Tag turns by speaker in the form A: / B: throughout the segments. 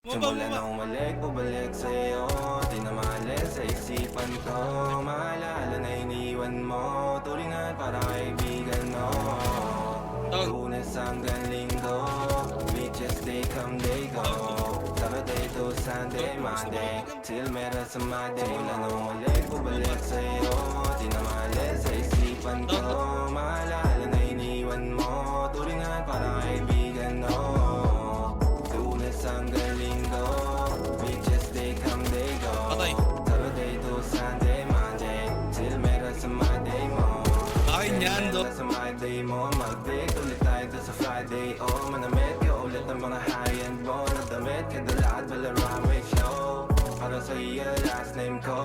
A: Simula na umalik, bumalik sa'yo. Di na maalis sa isipan ko. Maalala na iniwan mo. Tulingan para kaibigan mo. Lunes hanggang Linggo, beaches they come, they go. Saturday to Sunday, Monday, till meron sa Monday. Simula na umalik, bumalik sa'yo. Di na maalis sa isipan ko. Maalala na iniwan mo. Tulingan para kaibigan mo. Lunes hanggang Linggo, beaches they come, they go. Saturday to Sunday, Monday, till meron sa Monday mo.
B: Akin yan, do.
A: Sa Monday mo, mag-break ulit tayo doon sa Friday. Oh, manamit ka ulit ng mga high-end mo. Nadamit ka dalad, Balarame show. Para sa iyo, last name ko.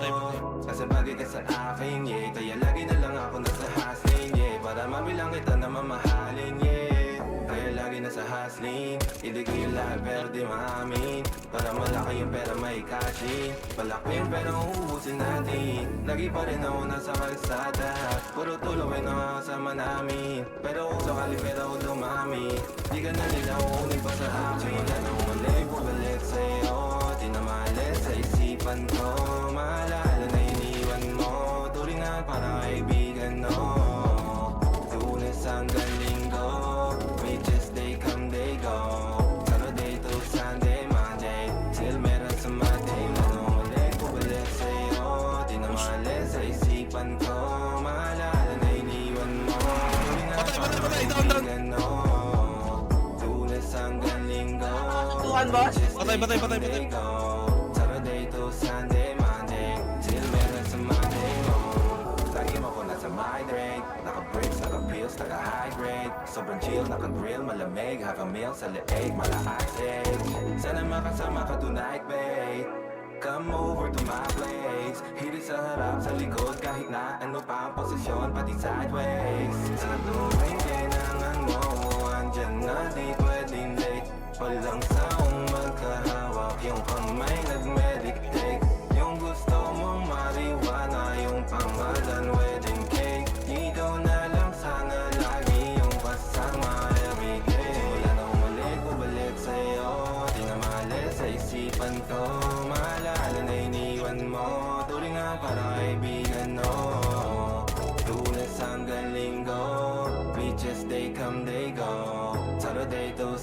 A: Kasi bagay ka sa akin, yeah. Kaya lagi na lang ako nasa hustling, yeah. Para mabilang kita na mamahalin, yeah. Kaya lagi nasa hustling. Hindi ko yung lahat pero di maamin. Para malaki yung pera may cashin. Malaki yung pera uubusin natin. Lagi pa rin ako nasa kalsada. Puro tulong ay nakakasama namin. Pero kung sakali pera ko dumami, di ka na nila uunin pa sa akin. Simula na umalik, bumalik sa'yo. Di na maalis sa isipan ko. Maalala na iniwan mo. Tulingan para kaibigan mo. Lunes hanggang Linggo, beaches they come, they go. Saturday to Sunday, Monday, till meron sa Monday. Lalo ulit, bumalik sa'yo. Di na maalis sa isipan ko. Maalala na iniwan mo.
B: Patay, down.
A: Lunes hanggang Linggo,
C: Tuhan, boss?
B: Patay.
A: Saturday to Sunday, Monday, till meron sa Monday mo. Lagi mo ko nasa migraine. Naka-breaks, naka-pills, naka-hydrate. Sobrang chill, naka-grill, malamig. Have a meal sa leeg, malakas egg. Sana makasama ka tonight, babe. Come over to my place. Hirit sa harap, sa likod, kahit na ano pa ang posisyon, pati sideways. Sa tuwing kailangan mo, andyan na, di pwedeng late. Walang saong magkahawak, yung kamay nag-meditate. Yung gusto mong mariwana, yung pangalan wedding cake. Ikaw na lang sana lagi yung kasama everyday. Simula na umalik, bumalik sa'yo. Di na maalis sa isipan ko. Maalala na iniwan mo. Tulingan para kaibigan.